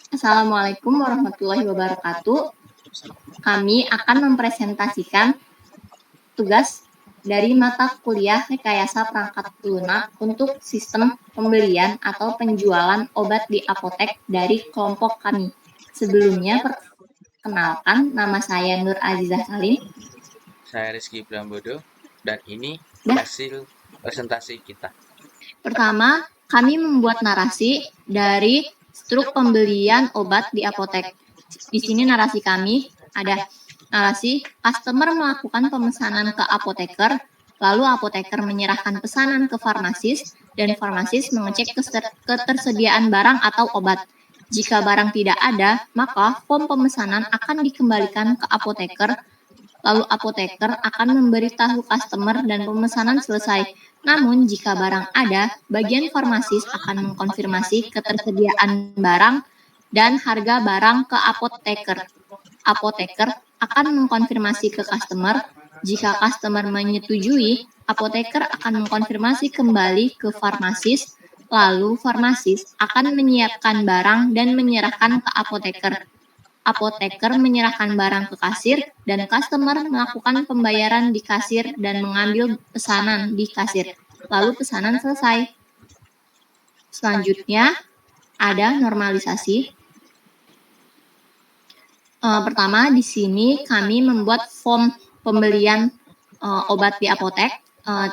Assalamualaikum warahmatullahi wabarakatuh. Kami akan mempresentasikan tugas dari mata kuliah Rekayasa Perangkat Lunak untuk sistem pembelian atau penjualan obat di apotek dari kelompok kami. Sebelumnya, perkenalkan, nama saya Nur Azizah Salim. Saya Rizky Brambodo, dan ini hasil presentasi kita. Pertama, kami membuat narasi dari struk pembelian obat di apotek. Di sini narasi kami ada narasi customer melakukan pemesanan ke apoteker, lalu apoteker menyerahkan pesanan ke farmasis, dan farmasis mengecek ketersediaan barang atau obat. Jika barang tidak ada, maka form pemesanan akan dikembalikan ke apoteker, lalu apoteker akan memberitahu customer dan pemesanan selesai. Namun, jika barang ada, bagian farmasis akan mengkonfirmasi ketersediaan barang dan harga barang ke apoteker. Apoteker akan mengkonfirmasi ke customer. Jika customer menyetujui, apoteker akan mengkonfirmasi kembali ke farmasis, lalu farmasis akan menyiapkan barang dan menyerahkan ke apoteker. Apoteker menyerahkan barang ke kasir, dan customer melakukan pembayaran di kasir dan mengambil pesanan di kasir. Lalu pesanan selesai. Selanjutnya, ada normalisasi. Pertama, di sini kami membuat form pembelian obat di apotek,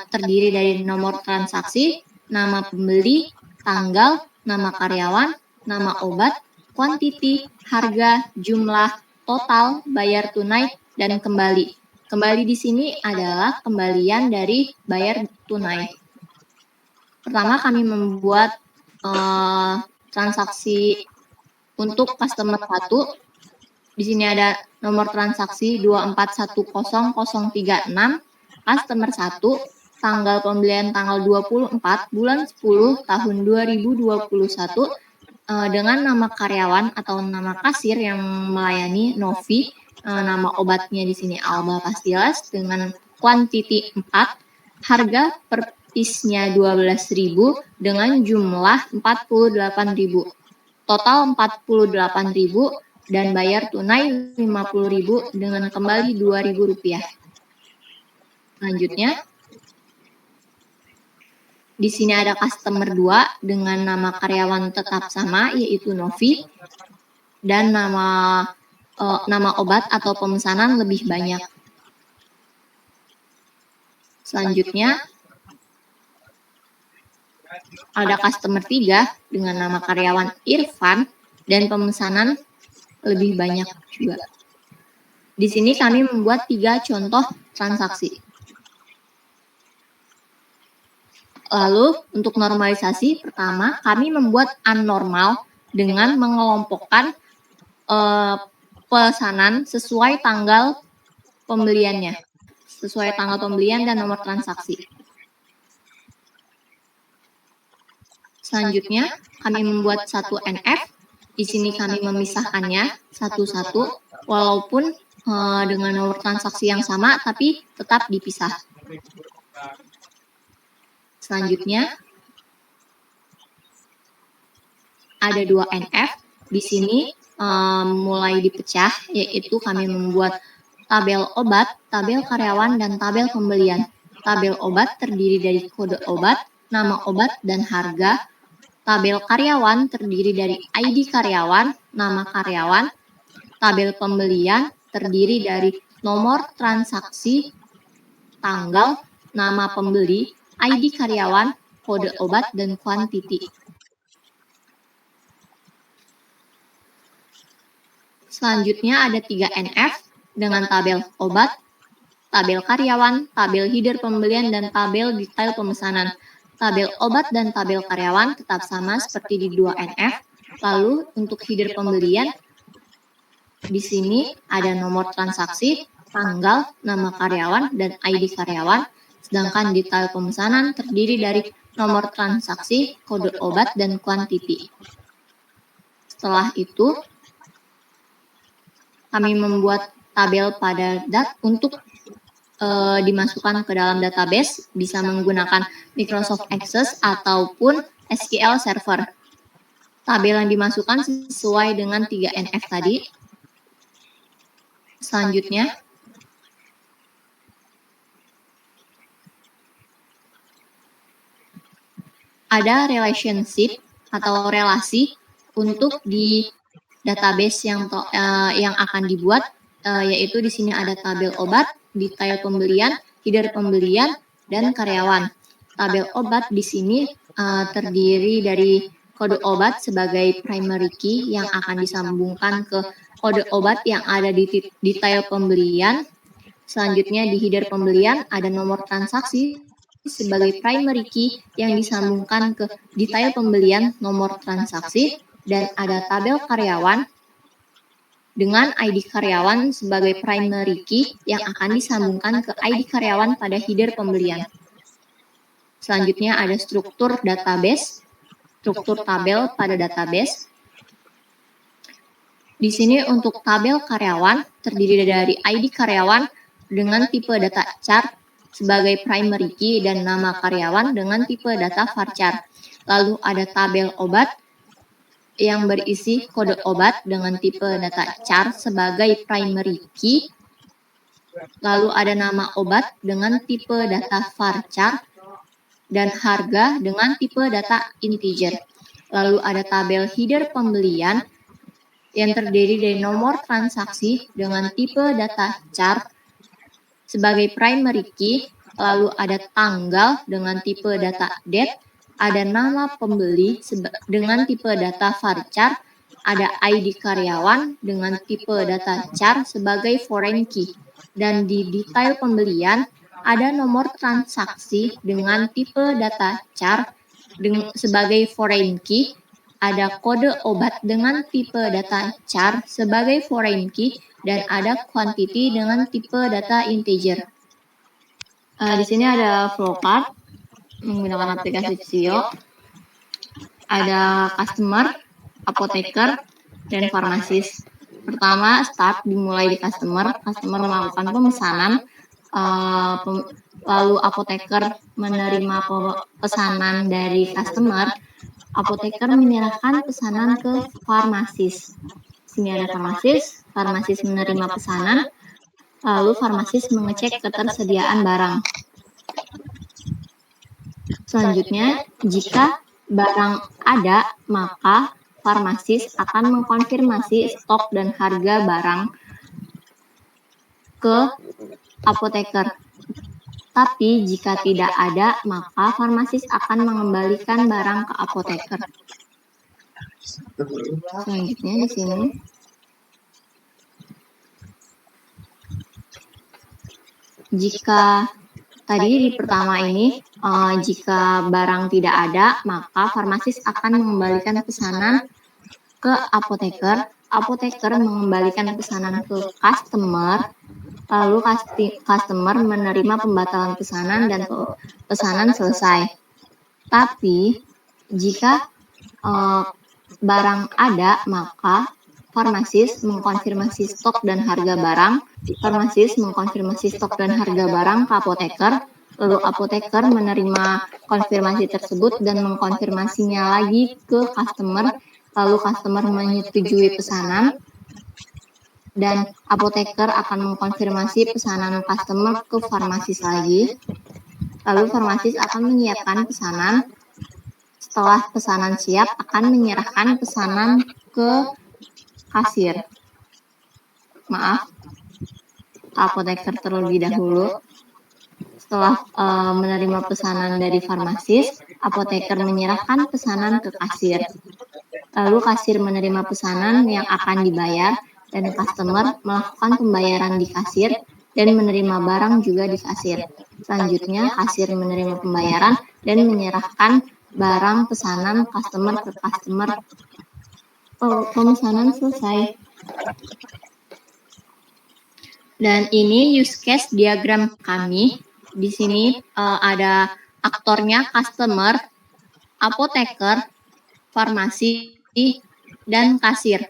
terdiri dari nomor transaksi, nama pembeli, tanggal, nama karyawan, nama obat, kuantiti, harga, jumlah, total, bayar tunai, dan kembali. Kembali di sini adalah kembalian dari bayar tunai. Pertama, kami membuat transaksi untuk customer 1. Di sini ada nomor transaksi 2410036, customer 1, tanggal pembelian tanggal 24 bulan 10 tahun 2021, dengan nama karyawan atau nama kasir yang melayani Novi, nama obatnya di sini Alba Pastillas dengan kuantiti 4, harga per piece-nya 12.000 dengan jumlah 48.000, total 48.000, dan bayar tunai 50.000 dengan kembali 2.000 rupiah. Selanjutnya, di sini ada customer 2 dengan nama karyawan tetap sama, yaitu Novi, dan nama obat atau pemesanan lebih banyak. Selanjutnya, ada customer 3 dengan nama karyawan Irfan dan pemesanan lebih banyak juga. Di sini kami membuat 3 contoh transaksi. Lalu, untuk normalisasi, pertama, kami membuat unnormal dengan mengelompokkan pesanan sesuai tanggal pembeliannya, sesuai tanggal pembelian dan nomor transaksi. Selanjutnya, kami membuat satu NF. Di sini kami memisahkannya satu-satu, walaupun dengan nomor transaksi yang sama, tapi tetap dipisah. Selanjutnya, ada 2 NF. Di sini mulai dipecah, yaitu kami membuat tabel obat, tabel karyawan, dan tabel pembelian. Tabel obat terdiri dari kode obat, nama obat, dan harga. Tabel karyawan terdiri dari ID karyawan, nama karyawan. Tabel pembelian terdiri dari nomor transaksi, tanggal, nama pembeli, ID karyawan, kode obat, dan kuantiti. Selanjutnya ada 3 NF dengan tabel obat, tabel karyawan, tabel header pembelian, dan tabel detail pemesanan. Tabel obat dan tabel karyawan tetap sama seperti di 2 NF. Lalu untuk header pembelian, di sini ada nomor transaksi, tanggal, nama karyawan, dan ID karyawan. Sedangkan detail pemesanan terdiri dari nomor transaksi, kode obat, dan kuantiti. Setelah itu, kami membuat tabel pada untuk dimasukkan ke dalam database, bisa menggunakan Microsoft Access ataupun SQL Server. tabel yang dimasukkan sesuai dengan 3NF tadi. Selanjutnya, ada relationship atau relasi untuk di database yang akan dibuat, yaitu di sini ada tabel obat, detail pembelian, header pembelian, dan karyawan. Tabel obat di sini terdiri dari kode obat sebagai primary key yang akan disambungkan ke kode obat yang ada di detail pembelian. Selanjutnya di header pembelian ada nomor transaksi sebagai primary key yang disambungkan ke detail pembelian nomor transaksi, dan ada tabel karyawan dengan ID karyawan sebagai primary key yang akan disambungkan ke ID karyawan pada header pembelian. Selanjutnya ada struktur database, struktur tabel pada database. Di sini untuk tabel karyawan terdiri dari ID karyawan dengan tipe data chart sebagai primary key dan nama karyawan dengan tipe data varchar. Lalu ada tabel obat yang berisi kode obat dengan tipe data chart sebagai primary key. Lalu ada nama obat dengan tipe data varchar dan harga dengan tipe data integer. Lalu ada tabel header pembelian yang terdiri dari nomor transaksi dengan tipe data chart sebagai primary key. Lalu ada tanggal dengan tipe data date, ada nama pembeli dengan tipe data varchar, ada ID karyawan dengan tipe data chart sebagai foreign key, dan di detail pembelian ada nomor transaksi dengan tipe data chart sebagai foreign key, ada kode obat dengan tipe data chart sebagai foreign key, dan ada quantity dengan tipe data integer. Di sini ada flowchart menggunakan aplikasi Sio. Ada customer, apoteker, dan farmasis. Pertama, start dimulai di customer. Customer melakukan pemesanan, lalu apoteker menerima pesanan dari customer. Apoteker menyerahkan pesanan ke farmasis. Di sini ada farmasis. Farmasis menerima pesanan, lalu farmasis mengecek ketersediaan barang. Selanjutnya, jika barang ada, maka farmasis akan mengkonfirmasi stok dan harga barang ke apoteker. Tapi jika tidak ada, maka farmasis akan mengembalikan barang ke apoteker. Selanjutnya di sini jika tadi di pertama ini, jika barang tidak ada, maka farmasis akan mengembalikan pesanan ke apoteker. Apoteker mengembalikan pesanan ke customer, lalu customer menerima pembatalan pesanan dan pesanan selesai. Tapi jika barang ada, maka farmasis mengkonfirmasi stok dan harga barang. Farmasis mengkonfirmasi stok dan harga barang ke apoteker, lalu apoteker menerima konfirmasi tersebut dan mengkonfirmasinya lagi ke customer, lalu customer menyetujui pesanan, dan apoteker akan mengkonfirmasi pesanan customer ke farmasis lagi, lalu farmasis akan menyiapkan pesanan. Setelah pesanan siap, akan menyerahkan pesanan ke kasir. Maaf, apoteker terlebih dahulu. Setelah menerima pesanan dari farmasis, apoteker menyerahkan pesanan ke kasir. Lalu kasir menerima pesanan yang akan dibayar, dan customer melakukan pembayaran di kasir dan menerima barang juga di kasir. Selanjutnya, kasir menerima pembayaran dan menyerahkan barang pesanan customer ke customer. Pemesanan selesai. Dan ini use case diagram kami. Di sini ada aktornya customer, apoteker, farmasi, dan kasir.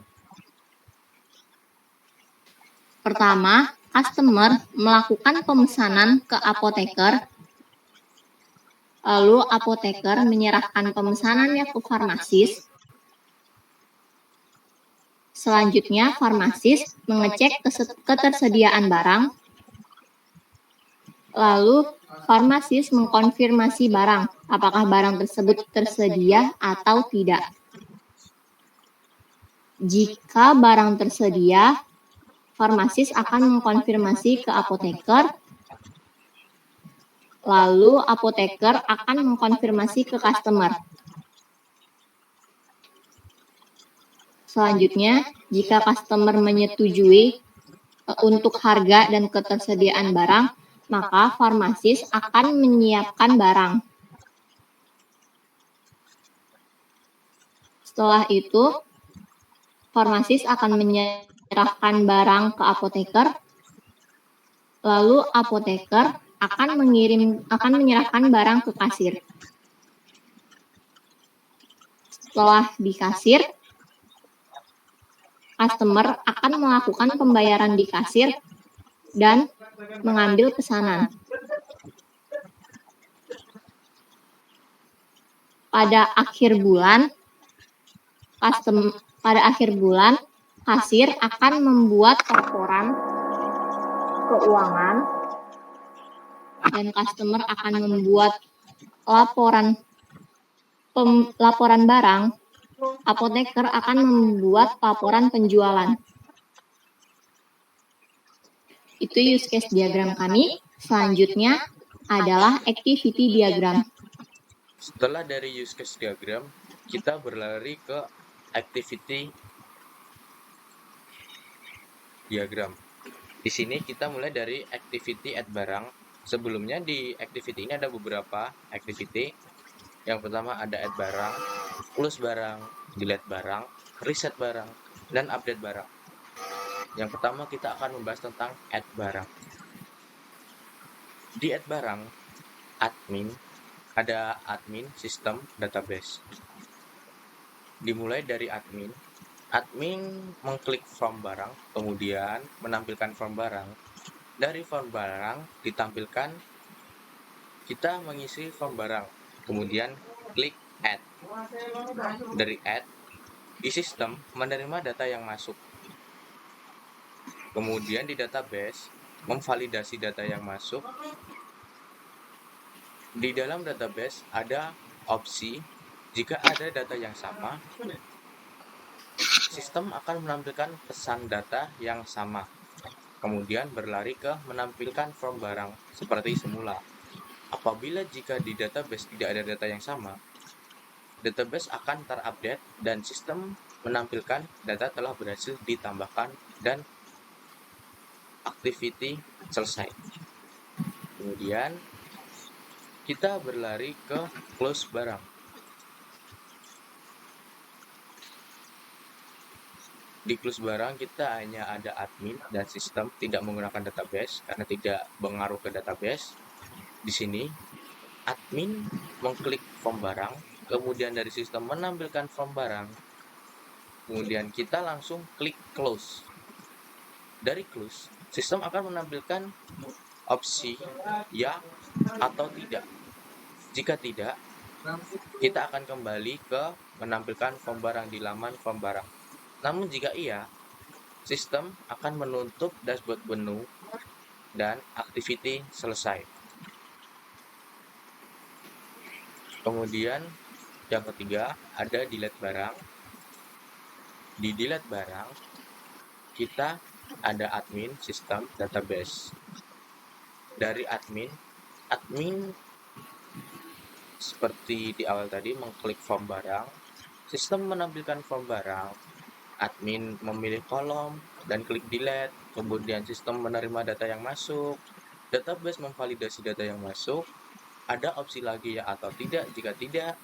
Pertama, customer melakukan pemesanan ke apoteker, lalu apoteker menyerahkan pemesanannya ke farmasis, Selanjutnya, farmasis mengecek ketersediaan barang. Lalu, farmasis mengkonfirmasi barang, apakah barang tersebut tersedia atau tidak. Jika barang tersedia, farmasis akan mengkonfirmasi ke apoteker, lalu apoteker akan mengkonfirmasi ke customer. Selanjutnya, jika customer menyetujui untuk harga dan ketersediaan barang, maka farmasis akan menyiapkan barang. Setelah itu, farmasis akan menyerahkan barang ke apoteker, lalu apoteker akan menyerahkan barang ke kasir. Setelah di kasir, customer akan melakukan pembayaran di kasir dan mengambil pesanan. Pada akhir bulan, kasir akan membuat laporan keuangan dan customer akan membuat laporan barang. Apoteker akan membuat laporan penjualan. Itu use case diagram kami. Selanjutnya adalah activity diagram. Setelah dari use case diagram, kita berlari ke activity diagram. Di sini kita mulai dari activity add barang. Sebelumnya di activity ini ada beberapa activity. Yang pertama ada add barang, close barang, delete barang, reset barang, dan update barang. Yang pertama kita akan membahas tentang add barang. Di add barang, ada admin sistem database. Dimulai dari admin mengklik form barang, kemudian menampilkan form barang. Dari form barang ditampilkan, kita mengisi form barang, kemudian klik add. Dari add, di sistem menerima data yang masuk. Kemudian di database, memvalidasi data yang masuk. Di dalam database ada opsi, jika ada data yang sama, sistem akan menampilkan pesan data yang sama. Kemudian berlari ke menampilkan form barang seperti semula. Apabila jika di database tidak ada data yang sama, database akan terupdate dan sistem menampilkan data telah berhasil ditambahkan dan activity selesai. Kemudian kita berlari ke close barang. Di close barang kita hanya ada admin dan sistem, tidak menggunakan database karena tidak mengaruh ke database. Di sini admin mengklik form barang, kemudian dari sistem menampilkan form barang, kemudian kita langsung klik close. Dari close, sistem akan menampilkan opsi ya atau tidak. Jika tidak, kita akan kembali ke menampilkan form barang di laman form barang. Namun jika iya, sistem akan menutup dashboard menu dan activity selesai. Kemudian yang ketiga ada delete barang. Di delete barang, kita ada admin sistem database. Dari admin seperti di awal tadi mengklik form barang, sistem menampilkan form barang, admin memilih kolom dan klik delete, kemudian sistem menerima data yang masuk, database memvalidasi data yang masuk, ada opsi lagi ya atau tidak. Jika tidak,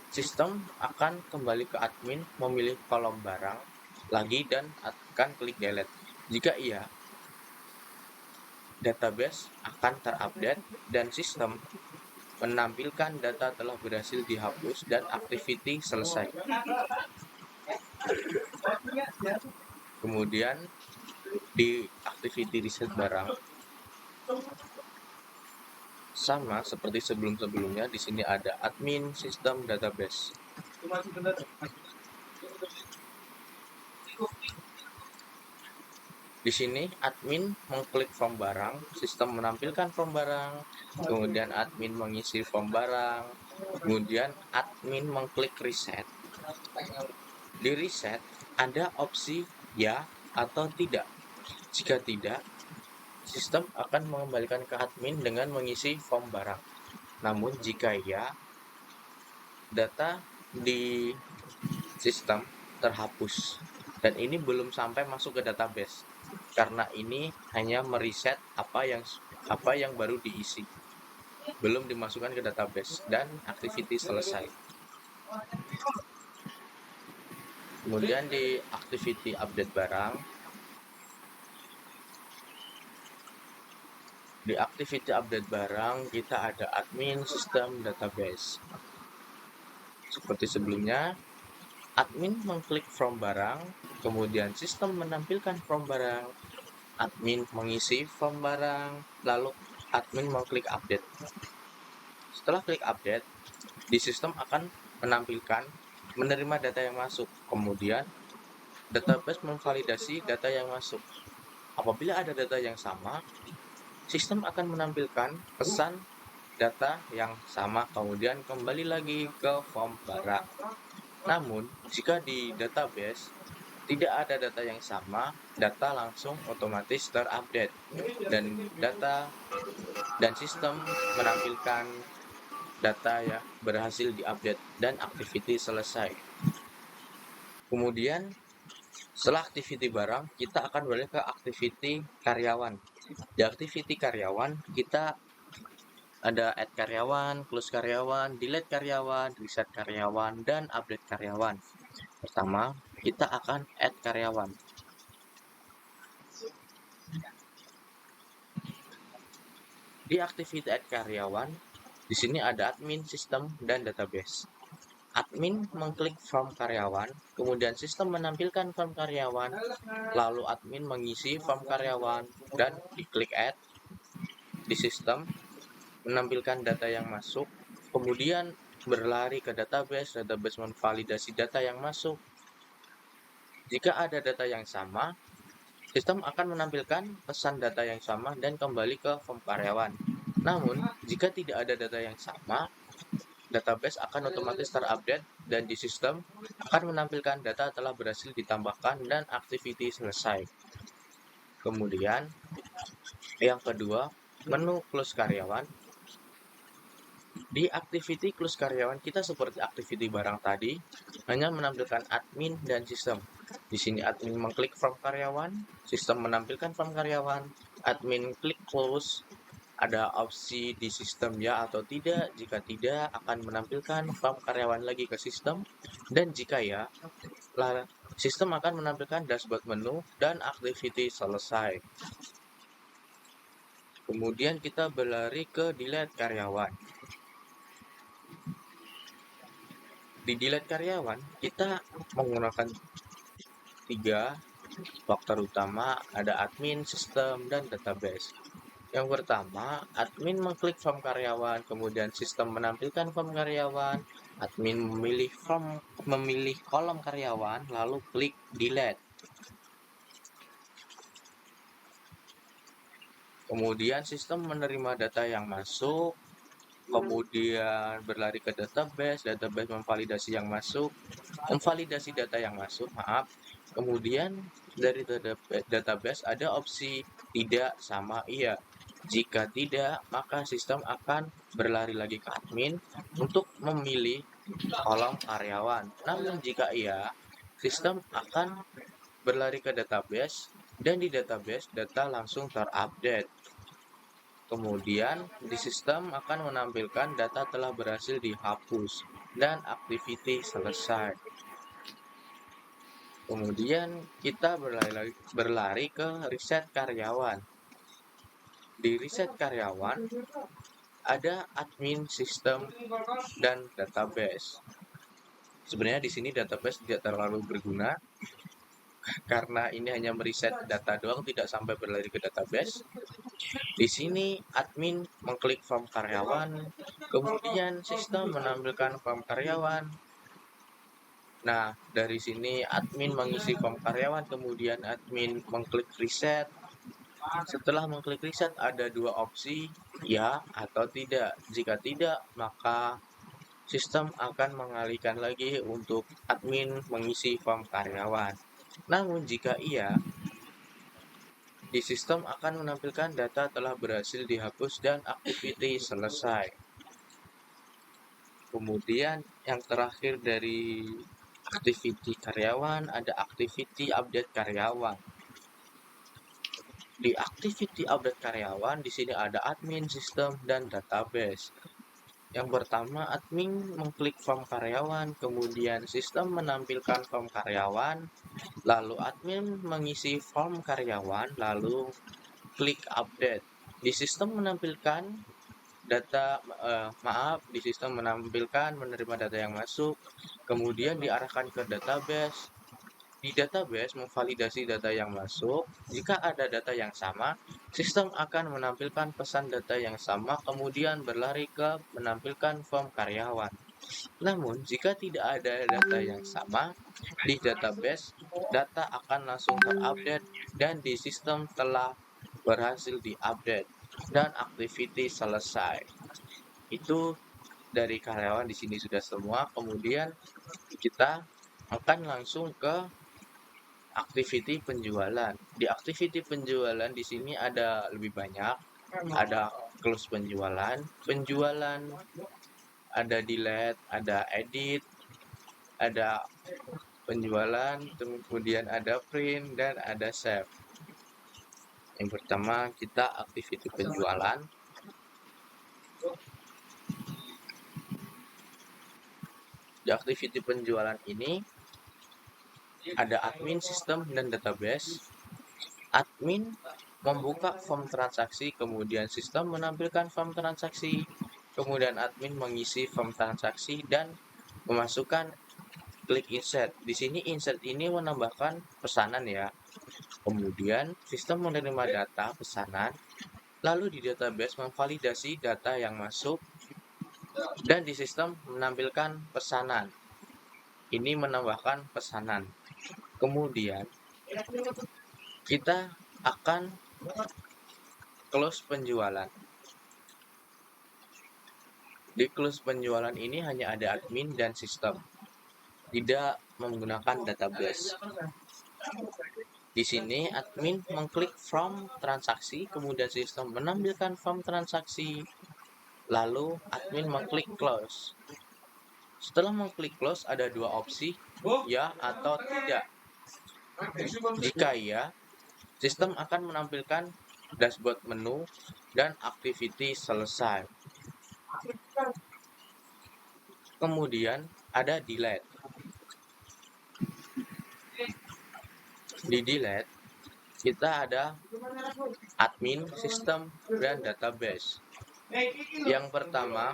sistem akan kembali ke admin memilih kolom barang lagi dan akan klik delete. Jika iya, database akan terupdate dan sistem menampilkan data telah berhasil dihapus dan activity selesai. Kemudian di activity reset barang sama seperti sebelum-sebelumnya, di sini ada admin sistem database. Di sini admin mengklik form barang, sistem menampilkan form barang, kemudian admin mengisi form barang, kemudian admin mengklik reset. Di reset ada opsi ya atau tidak. Jika tidak, sistem akan mengembalikan ke admin dengan mengisi form barang. Namun jika ya, data di sistem terhapus. Dan ini belum sampai masuk ke database. Karena ini hanya mereset apa yang baru diisi. Belum dimasukkan ke database dan activity selesai. Kemudian di activity update barang, di activity update barang kita ada admin sistem database. Seperti sebelumnya, admin mengklik from barang, kemudian sistem menampilkan from barang, admin mengisi form barang, lalu admin mengklik update. Setelah klik update, di sistem akan menerima data yang masuk. Kemudian, database memvalidasi data yang masuk. Apabila ada data yang sama, sistem akan menampilkan pesan data yang sama, kemudian kembali lagi ke form barang. Namun, jika di database tidak ada data yang sama, data langsung otomatis terupdate dan sistem menampilkan data ya berhasil diupdate dan activity selesai. Kemudian setelah activity barang, kita akan beralih ke activity karyawan. Di activity karyawan, kita ada add karyawan, close karyawan, delete karyawan, reset karyawan, dan update karyawan. Pertama, kita akan add karyawan. Di activity add karyawan, di sini ada admin, sistem, dan database. Admin mengklik form karyawan, kemudian sistem menampilkan form karyawan, lalu admin mengisi form karyawan, dan diklik add. Di sistem, menampilkan data yang masuk, kemudian berlari ke database memvalidasi data yang masuk. Jika ada data yang sama, sistem akan menampilkan pesan data yang sama dan kembali ke form karyawan. Namun, jika tidak ada data yang sama, database akan otomatis terupdate dan di sistem akan menampilkan data telah berhasil ditambahkan dan activity selesai. Kemudian, yang kedua, menu close karyawan. Di activity close karyawan kita seperti activity barang tadi, hanya menampilkan admin dan sistem. Di sini admin mengklik form karyawan, sistem menampilkan form karyawan, admin klik close, ada opsi di sistem ya atau tidak. Jika tidak, akan menampilkan form karyawan lagi ke sistem, dan jika ya, sistem akan menampilkan dashboard menu dan activity selesai. Kemudian kita berlari ke delete karyawan. Di delete karyawan, kita menggunakan 3 faktor utama, ada admin, sistem, dan database. Yang pertama, admin mengklik form karyawan, kemudian sistem menampilkan form karyawan, admin memilih kolom karyawan, lalu klik delete. Kemudian sistem menerima data yang masuk, kemudian berlari ke database memvalidasi data yang masuk, kemudian dari database ada opsi tidak sama iya. Jika tidak, maka sistem akan berlari lagi ke admin untuk memilih kolom karyawan. Namun jika iya, sistem akan berlari ke database dan di database data langsung terupdate. Kemudian, di sistem akan menampilkan data telah berhasil dihapus dan activity selesai. Kemudian, kita berlari ke reset karyawan. Di reset karyawan, ada admin, sistem, dan database. Sebenarnya di sini database tidak terlalu berguna, karena ini hanya mereset data doang, tidak sampai berlari ke database. Di sini admin mengklik form karyawan, kemudian sistem menampilkan form karyawan, Nah, dari sini admin mengisi form karyawan, kemudian admin mengklik reset. Setelah mengklik reset ada dua opsi, ya atau tidak. Jika tidak, maka sistem akan mengalihkan lagi untuk admin mengisi form karyawan. Namun jika iya, di sistem akan menampilkan data telah berhasil dihapus dan activity selesai. Kemudian yang terakhir dari activity karyawan ada activity update karyawan. Di activity update karyawan di sini ada admin, sistem, dan database. Yang pertama, admin mengklik form karyawan, kemudian sistem menampilkan form karyawan, lalu admin mengisi form karyawan, lalu klik update. Di sistem menampilkan data, di sistem menampilkan menerima data yang masuk, kemudian diarahkan ke database. Di database memvalidasi data yang masuk. Jika ada data yang sama, sistem akan menampilkan pesan data yang sama, kemudian berlari ke menampilkan form karyawan. Namun, jika tidak ada data yang sama di database, data akan langsung terupdate dan di sistem telah berhasil diupdate dan activity selesai. Itu dari karyawan di sini sudah semua. Kemudian kita akan langsung ke activity penjualan. Di activity penjualan di sini ada lebih banyak. Ada close penjualan, ada delete, ada edit, ada penjualan, kemudian ada print, dan ada save. Yang pertama kita activity penjualan. Di activity penjualan ini ada admin, sistem, dan database. Admin membuka form transaksi, kemudian sistem menampilkan form transaksi, kemudian admin mengisi form transaksi dan memasukkan klik insert. Di sini insert ini menambahkan pesanan ya. Kemudian sistem menerima data pesanan, lalu di database memvalidasi data yang masuk, dan di sistem menampilkan pesanan. Ini menambahkan pesanan. Kemudian kita akan close penjualan. Di close penjualan ini hanya ada admin dan sistem, tidak menggunakan database. Di sini admin mengklik form transaksi, kemudian sistem menampilkan form transaksi, lalu admin mengklik close. Setelah mengklik close ada dua opsi, ya atau tidak. Jika iya, sistem akan menampilkan dashboard menu dan activity selesai. Kemudian ada delete. Di delete kita ada admin, sistem, dan database. Yang pertama,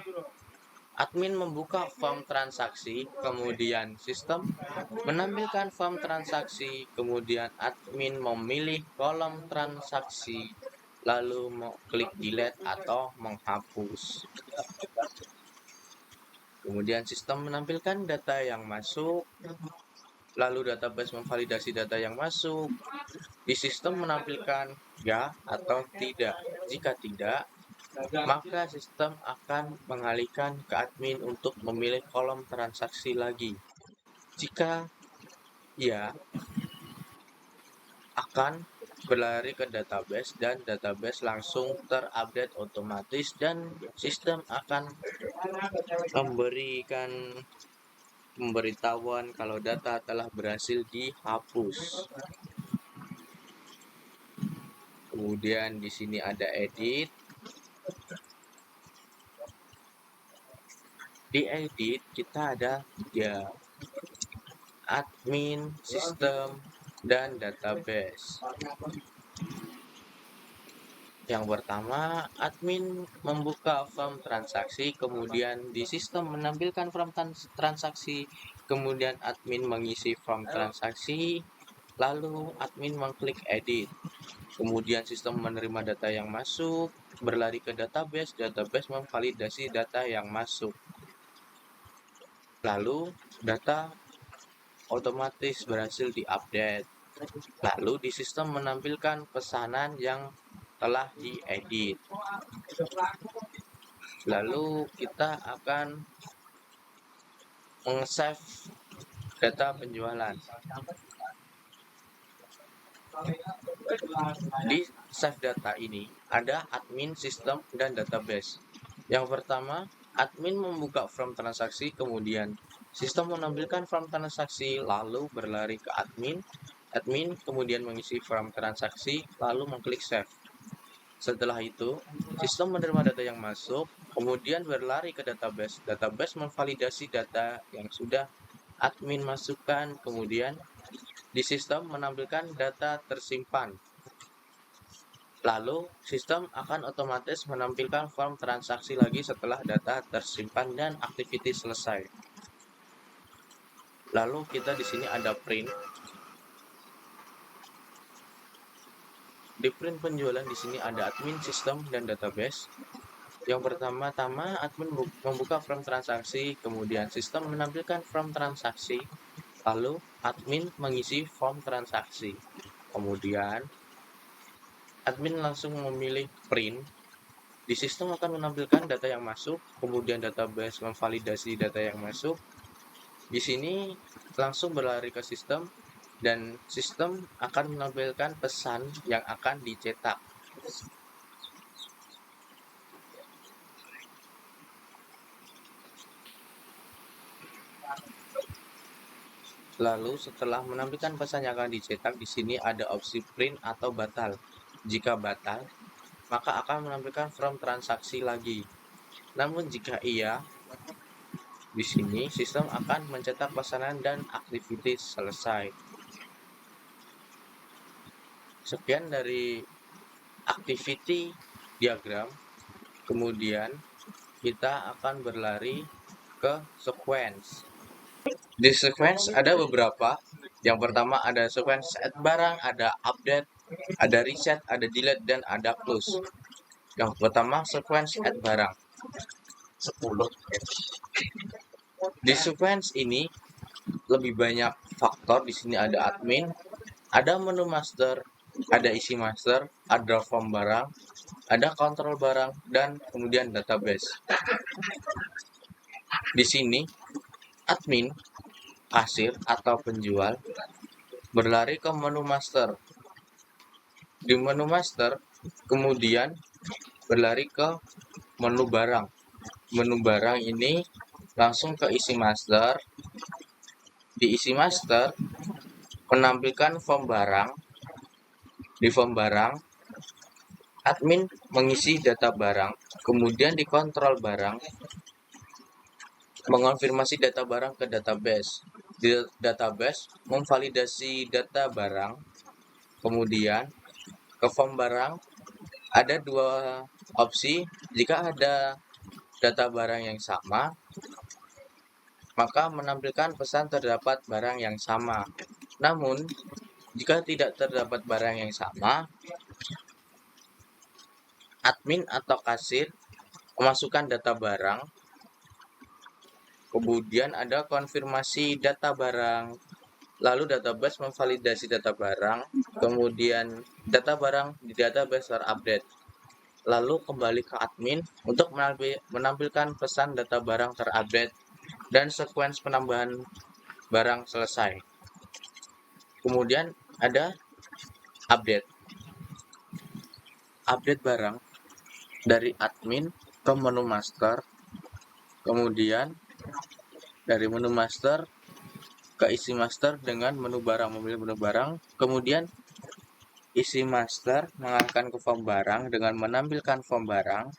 admin membuka form transaksi, kemudian sistem menampilkan form transaksi, kemudian admin memilih kolom transaksi, lalu klik delete atau menghapus. Kemudian sistem menampilkan data yang masuk, lalu database memvalidasi data yang masuk. Di sistem menampilkan ya atau tidak. Jika tidak, maka sistem akan mengalihkan ke admin untuk memilih kolom transaksi lagi. Jika ya, akan berlari ke database dan database langsung terupdate otomatis dan sistem akan memberikan pemberitahuan kalau data telah berhasil dihapus. Kemudian di sini ada edit. Di edit kita ada 3, admin, sistem, dan database. Yang pertama, admin membuka form transaksi, kemudian di sistem menampilkan form transaksi, kemudian admin mengisi form transaksi, lalu admin mengklik edit. Kemudian sistem menerima data yang masuk, berlari ke database, database memvalidasi data yang masuk. Lalu data otomatis berhasil diupdate. Lalu di sistem menampilkan pesanan yang telah diedit. Lalu kita akan meng-save data penjualan. Di save data ini ada admin, sistem, dan database. Yang pertama, admin membuka form transaksi, kemudian sistem menampilkan form transaksi, lalu berlari ke admin, kemudian mengisi form transaksi, lalu mengklik save. Setelah itu, sistem menerima data yang masuk, kemudian berlari ke database. Database memvalidasi data yang sudah admin masukkan, kemudian di sistem menampilkan data tersimpan. Lalu, sistem akan otomatis menampilkan form transaksi lagi setelah data tersimpan dan activity selesai. Lalu kita di sini ada print. Di print penjualan di sini ada admin, sistem, dan database. Yang pertama-tama admin membuka form transaksi, kemudian sistem menampilkan form transaksi, lalu admin mengisi form transaksi. Kemudian admin langsung memilih print. Di sistem akan menampilkan data yang masuk, kemudian database memvalidasi data yang masuk. Di sini langsung berlari ke sistem, dan sistem akan menampilkan pesan yang akan dicetak. Lalu setelah menampilkan pesan yang akan dicetak, di sini ada opsi print atau batal. Jika batal, maka akan menampilkan form transaksi lagi. Namun jika iya, di sini sistem akan mencetak pesanan dan aktivitas selesai. Sekian dari activity diagram. Kemudian kita akan berlari ke sequence. Di sequence ada beberapa. Yang pertama ada sequence add barang, ada update, ada reset, ada delete, dan ada close. Yang pertama sequence add barang. 10. Di sequence ini lebih banyak faktor. Di sini ada admin, ada menu master, ada isi master, ada form barang, ada kontrol barang, dan kemudian database. Di sini admin, kasir atau penjual berlari ke menu master. Di menu master kemudian berlari ke menu barang. Menu barang ini langsung ke isi master. Di isi master menampilkan form barang. Di form barang admin mengisi data barang, kemudian di kontrol barang mengonfirmasi data barang ke database. Di database memvalidasi data barang, kemudian ke form barang ada dua opsi. Jika ada data barang yang sama, maka menampilkan pesan terdapat barang yang sama. Namun, jika tidak terdapat barang yang sama, admin atau kasir memasukkan data barang, kemudian ada konfirmasi data barang, lalu database memvalidasi data barang, kemudian data barang di database terupdate, lalu kembali ke admin untuk menampilkan pesan data barang terupdate dan sequence penambahan barang selesai. Kemudian ada update barang dari admin ke menu master, kemudian dari menu master ke isi master dengan menu barang, memilih menu barang, kemudian isi master mengarahkan ke form barang dengan menampilkan form barang,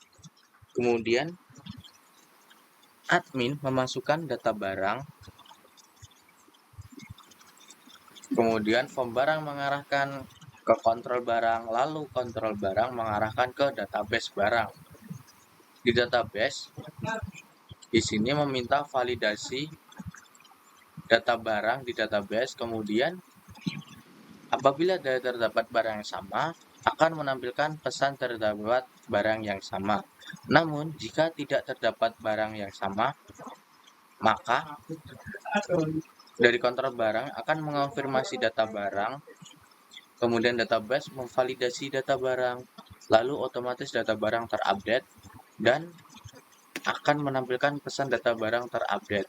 kemudian admin memasukkan data barang, kemudian form barang mengarahkan ke kontrol barang, lalu kontrol barang mengarahkan ke database barang. Di database, di sini meminta validasi data barang di database, kemudian apabila terdapat barang yang sama, akan menampilkan pesan terdapat barang yang sama. Namun, jika tidak terdapat barang yang sama, maka Dari kontrol barang akan mengonfirmasi data barang, kemudian database memvalidasi data barang, lalu otomatis data barang terupdate dan akan menampilkan pesan data barang terupdate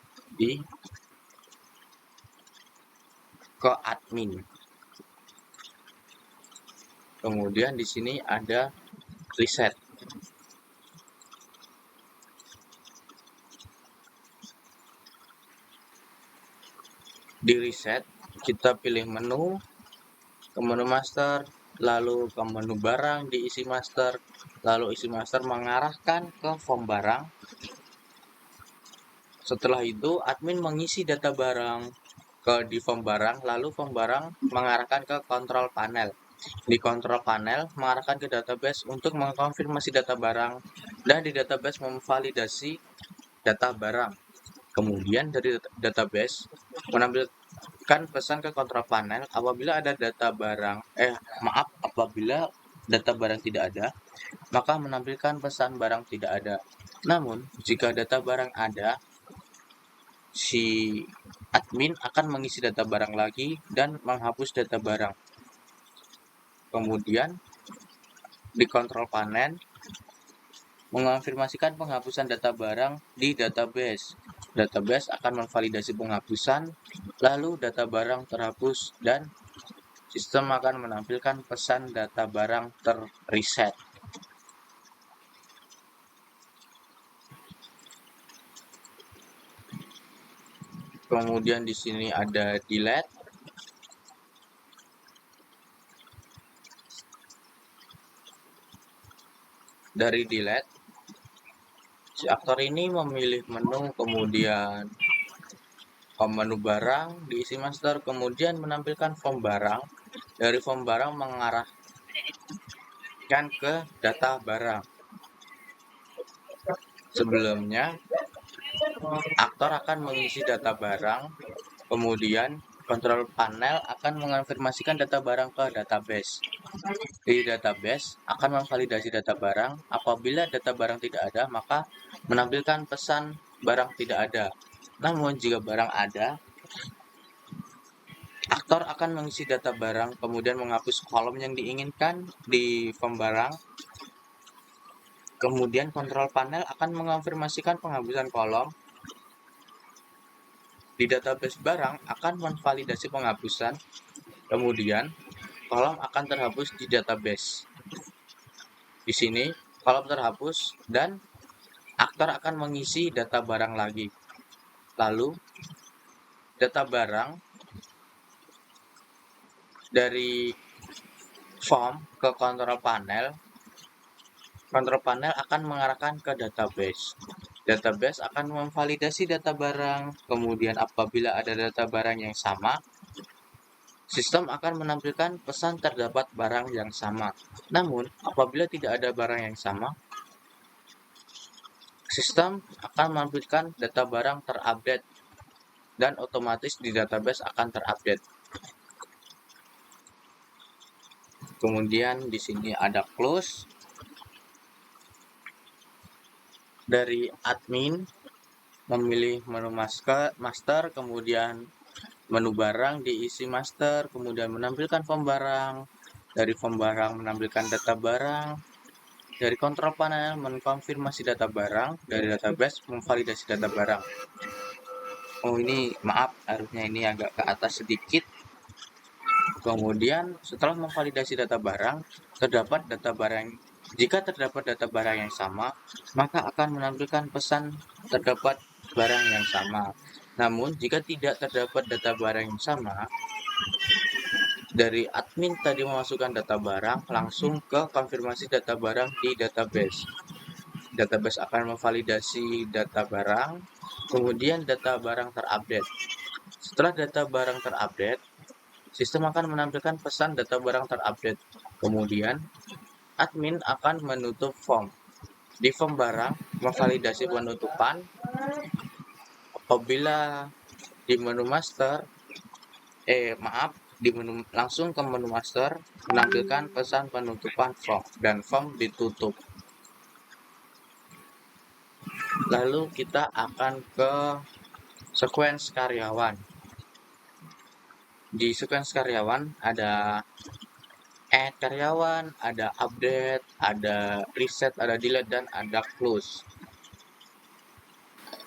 ke admin. Kemudian di sini ada reset. Di reset, kita pilih menu, ke menu master, lalu ke menu barang di isi master, lalu isi master mengarahkan ke form barang. Setelah itu, admin mengisi data barang di form barang, lalu form barang mengarahkan ke kontrol panel. Di kontrol panel mengarahkan ke database untuk mengkonfirmasi data barang, dan di database memvalidasi data barang. Kemudian dari database menampilkan pesan ke kontrol panel apabila ada data barang, apabila data barang tidak ada, maka menampilkan pesan barang tidak ada. Namun, jika data barang ada, si admin akan mengisi data barang lagi dan menghapus data barang. Kemudian, di kontrol panel mengonfirmasikan penghapusan data barang di database. Database akan memvalidasi penghapusan, lalu data barang terhapus dan sistem akan menampilkan pesan data barang terreset. Kemudian di sini ada delete. Dari delete, si aktor ini memilih menu, kemudian menu barang diisi master, kemudian menampilkan form barang. Dari form barang mengarahkan ke data barang. Sebelumnya, aktor akan mengisi data barang, kemudian kontrol panel akan mengonfirmasikan data barang ke database. Di database akan memvalidasi data barang. Apabila data barang tidak ada, maka menampilkan pesan barang tidak ada. Namun jika barang ada, aktor akan mengisi data barang, kemudian menghapus kolom yang diinginkan di form barang. Kemudian kontrol panel akan mengonfirmasikan penghapusan kolom. Di database barang akan memvalidasi penghapusan, kemudian kolom akan terhapus di database. Di sini kolom terhapus dan aktor akan mengisi data barang lagi. Lalu data barang dari form ke kontrol panel akan mengarahkan ke database. Database akan memvalidasi data barang, kemudian apabila ada data barang yang sama, sistem akan menampilkan pesan terdapat barang yang sama. Namun, apabila tidak ada barang yang sama, sistem akan menampilkan data barang terupdate dan otomatis di database akan terupdate. Kemudian di sini ada close. Dari admin memilih menu master, kemudian menu barang diisi master, kemudian menampilkan form barang. Dari form barang menampilkan data barang. Dari kontrol panel mengkonfirmasi data barang, dari database memvalidasi data barang. Oh ini maaf, harusnya ini agak ke atas sedikit. Kemudian setelah memvalidasi data barang, jika terdapat data barang yang sama, maka akan menampilkan pesan terdapat barang yang sama. Namun jika tidak terdapat data barang yang sama, dari admin tadi memasukkan data barang langsung ke konfirmasi data barang di database. Database akan memvalidasi data barang, kemudian data barang terupdate. Setelah data barang terupdate, sistem akan menampilkan pesan data barang terupdate. Kemudian, admin akan menutup form. Di form barang, memvalidasi penutupan. Apabila di menu master, langsung ke menu master, menampilkan pesan penutupan form, dan form ditutup. Lalu kita akan ke sequence karyawan. Di sequence karyawan ada add karyawan, ada update, ada reset, ada delete, dan ada close.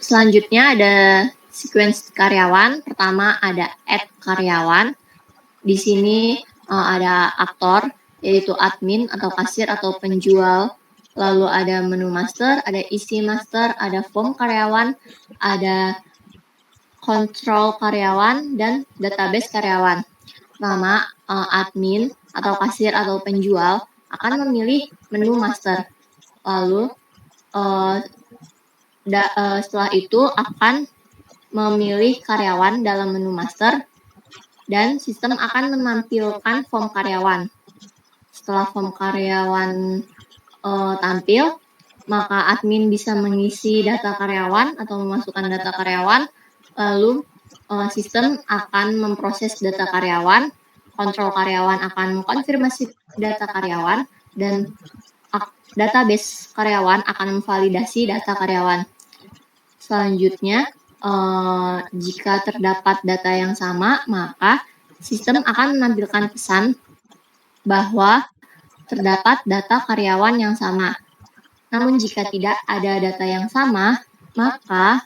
Selanjutnya ada sequence karyawan. Pertama ada add karyawan. Di sini ada aktor, yaitu admin atau kasir atau penjual. Lalu ada menu master, ada isi master, ada form karyawan, ada kontrol karyawan, dan database karyawan. Pertama, admin atau kasir atau penjual akan memilih menu master. Lalu setelah itu akan memilih karyawan dalam menu master dan sistem akan menampilkan form karyawan. Setelah form karyawan tampil, maka admin bisa mengisi data karyawan atau memasukkan data karyawan, lalu sistem akan memproses data karyawan, kontrol karyawan akan mengkonfirmasi data karyawan, dan database karyawan akan memvalidasi data karyawan. Selanjutnya, jika terdapat data yang sama, maka sistem akan menampilkan pesan bahwa terdapat data karyawan yang sama. Namun jika tidak ada data yang sama, maka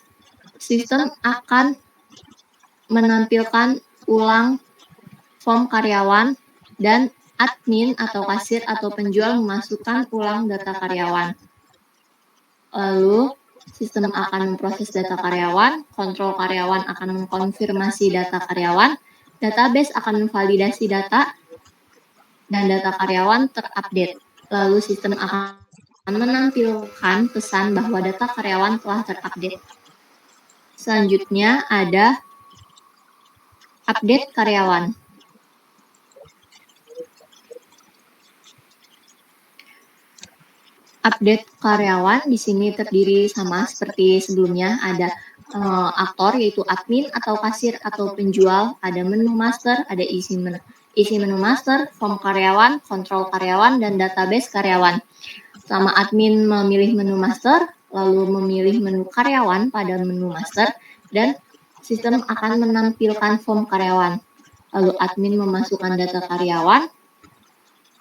sistem akan menampilkan ulang form karyawan dan admin atau kasir atau penjual memasukkan ulang data karyawan. Lalu sistem akan memproses data karyawan, kontrol karyawan akan mengkonfirmasi data karyawan, database akan memvalidasi data, dan data karyawan terupdate. Lalu sistem akan menampilkan pesan bahwa data karyawan telah terupdate. Selanjutnya ada update karyawan. Update karyawan di sini terdiri sama seperti sebelumnya, ada aktor yaitu admin atau kasir atau penjual, ada menu master, ada isi menu master, form karyawan, kontrol karyawan, dan database karyawan. Selama admin memilih menu master, lalu memilih menu karyawan pada menu master, dan sistem akan menampilkan form karyawan. Lalu admin memasukkan data karyawan,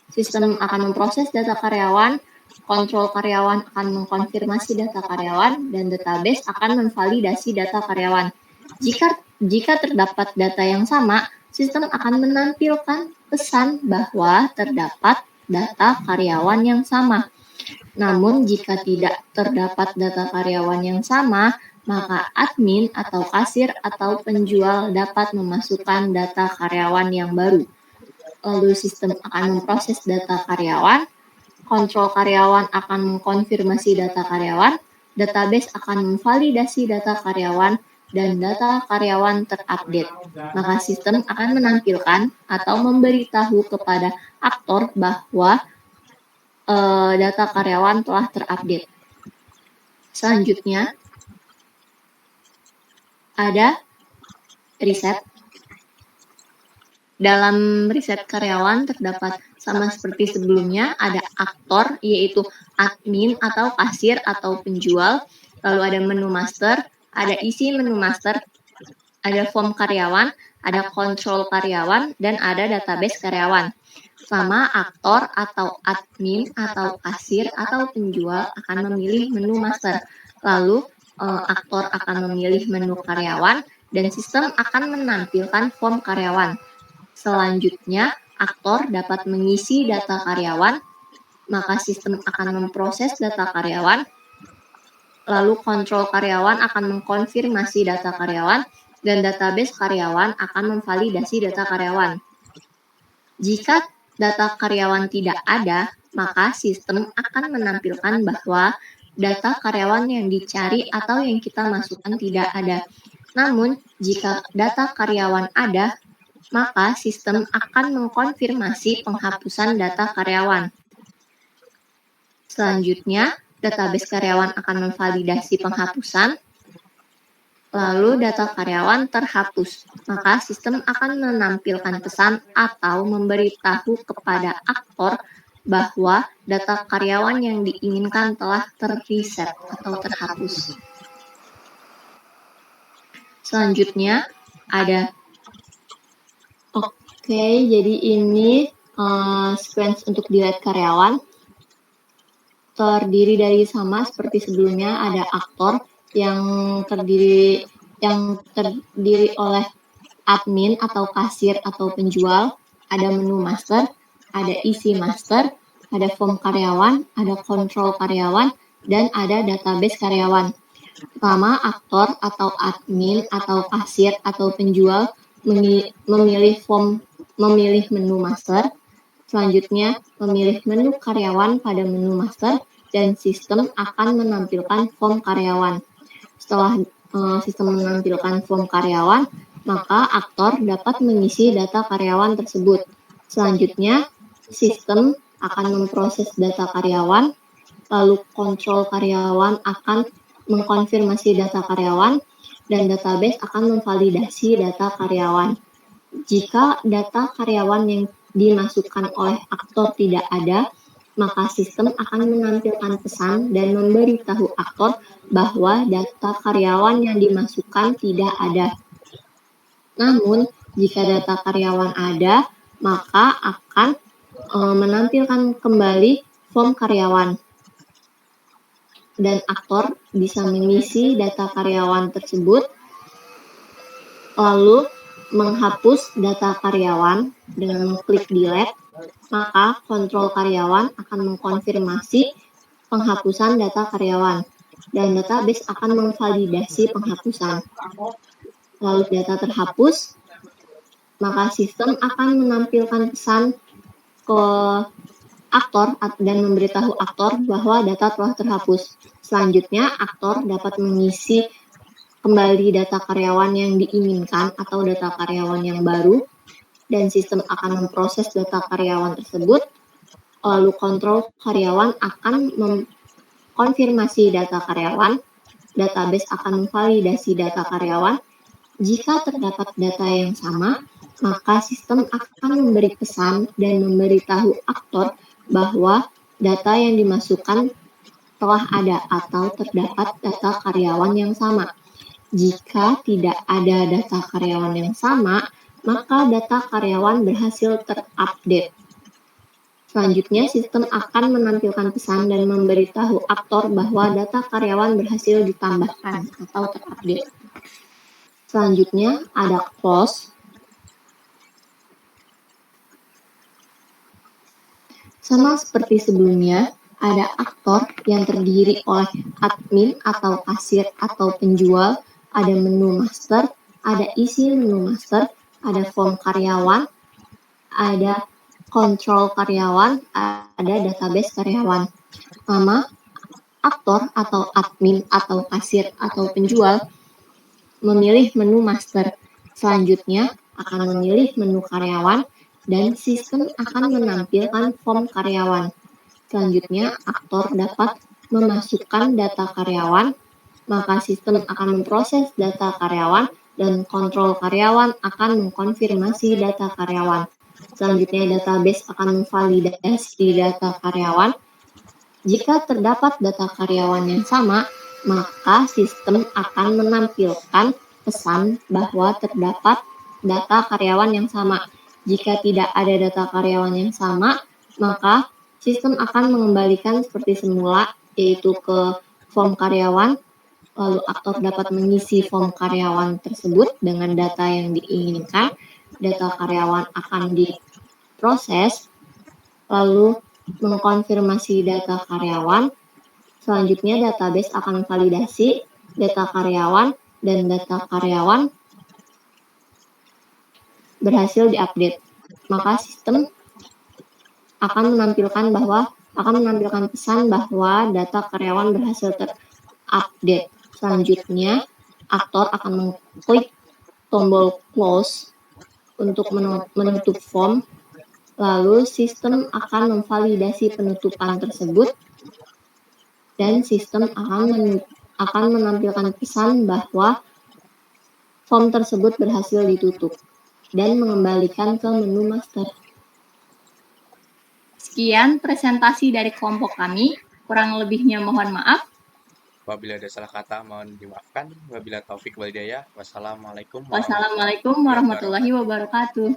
sistem akan memproses data karyawan, kontrol karyawan akan mengkonfirmasi data karyawan, dan database akan memvalidasi data karyawan. Jika terdapat data yang sama, sistem akan menampilkan pesan bahwa terdapat data karyawan yang sama. Namun jika tidak terdapat data karyawan yang sama, maka admin atau kasir atau penjual dapat memasukkan data karyawan yang baru. Lalu sistem akan memproses data karyawan, kontrol karyawan akan mengkonfirmasi data karyawan, database akan memvalidasi data karyawan, dan data karyawan terupdate. Maka sistem akan menampilkan atau memberitahu kepada aktor bahwa data karyawan telah terupdate. Selanjutnya, ada reset. Dalam riset karyawan terdapat sama seperti sebelumnya, ada aktor yaitu admin atau kasir atau penjual, lalu ada menu master, ada isi menu master, ada form karyawan, ada kontrol karyawan, dan ada database karyawan. Sama aktor atau admin atau kasir atau penjual akan memilih menu master, lalu aktor akan memilih menu karyawan, dan sistem akan menampilkan form karyawan. Selanjutnya, aktor dapat mengisi data karyawan, maka sistem akan memproses data karyawan, lalu kontrol karyawan akan mengkonfirmasi data karyawan, dan database karyawan akan memvalidasi data karyawan. Jika data karyawan tidak ada, maka sistem akan menampilkan bahwa data karyawan yang dicari atau yang kita masukkan tidak ada. Namun, jika data karyawan ada, maka sistem akan mengkonfirmasi penghapusan data karyawan. Selanjutnya, database karyawan akan memvalidasi penghapusan, lalu data karyawan terhapus. Maka sistem akan menampilkan pesan atau memberitahu kepada aktor bahwa data karyawan yang diinginkan telah terreset atau terhapus. Selanjutnya, ada Oke, jadi ini sequence untuk delete karyawan. Terdiri dari sama seperti sebelumnya, ada aktor yang terdiri oleh admin atau kasir atau penjual, ada menu master, ada isi master, ada form karyawan, ada kontrol karyawan, dan ada database karyawan. Pertama, aktor atau admin atau kasir atau penjual memilih menu master. Selanjutnya, memilih menu karyawan pada menu master dan sistem akan menampilkan form karyawan. Setelah sistem menampilkan form karyawan, maka aktor dapat mengisi data karyawan tersebut. Selanjutnya, sistem akan memproses data karyawan, lalu kontrol karyawan akan mengkonfirmasi data karyawan, dan database akan memvalidasi data karyawan. Jika data karyawan yang dimasukkan oleh aktor tidak ada, maka sistem akan menampilkan pesan dan memberitahu aktor bahwa data karyawan yang dimasukkan tidak ada. Namun, jika data karyawan ada, maka akan menampilkan kembali form karyawan. Dan aktor bisa mengisi data karyawan tersebut, lalu menghapus data karyawan dengan mengklik delete, maka kontrol karyawan akan mengkonfirmasi penghapusan data karyawan dan database akan memvalidasi penghapusan. Lalu data terhapus, maka sistem akan menampilkan pesan ke aktor dan memberitahu aktor bahwa data telah terhapus. Selanjutnya, aktor dapat mengisi kembali data karyawan yang diinginkan atau data karyawan yang baru, dan sistem akan memproses data karyawan tersebut, lalu kontrol karyawan akan mengkonfirmasi data karyawan, database akan memvalidasi data karyawan. Jika terdapat data yang sama, maka sistem akan memberi pesan dan memberitahu aktor bahwa data yang dimasukkan telah ada atau terdapat data karyawan yang sama. Jika tidak ada data karyawan yang sama, maka data karyawan berhasil terupdate. Selanjutnya, sistem akan menampilkan pesan dan memberitahu aktor bahwa data karyawan berhasil ditambahkan atau terupdate. Selanjutnya, ada close. Sama seperti sebelumnya, ada aktor yang terdiri oleh admin atau kasir atau penjual, ada menu master, ada isi menu master, ada form karyawan, ada kontrol karyawan, ada database karyawan. Pertama, aktor atau admin atau kasir atau penjual memilih menu master. Selanjutnya, akan memilih menu karyawan dan sistem akan menampilkan form karyawan. Selanjutnya, aktor dapat memasukkan data karyawan, maka sistem akan memproses data karyawan dan kontrol karyawan akan mengkonfirmasi data karyawan. Selanjutnya, database akan memvalidasi data karyawan. Jika terdapat data karyawan yang sama, maka sistem akan menampilkan pesan bahwa terdapat data karyawan yang sama. Jika tidak ada data karyawan yang sama, maka sistem akan mengembalikan seperti semula, yaitu ke form karyawan, lalu aktor dapat mengisi form karyawan tersebut dengan data yang diinginkan, data karyawan akan diproses, lalu mengkonfirmasi data karyawan, selanjutnya database akan validasi data karyawan, dan data karyawan berhasil diupdate. Maka sistem akan menampilkan pesan bahwa data karyawan berhasil terupdate. Selanjutnya, aktor akan mengklik tombol close untuk menutup form, lalu sistem akan memvalidasi penutupan tersebut, dan sistem akan menampilkan pesan bahwa form tersebut berhasil ditutup dan mengembalikan ke menu master. Sekian presentasi dari kelompok kami. Kurang lebihnya mohon maaf. Apabila ada salah kata mohon dimaafkan. Wabillahi taufik wal hidayah. Wassalamualaikum Wassalamualaikum warahmatullahi wabarakatuh.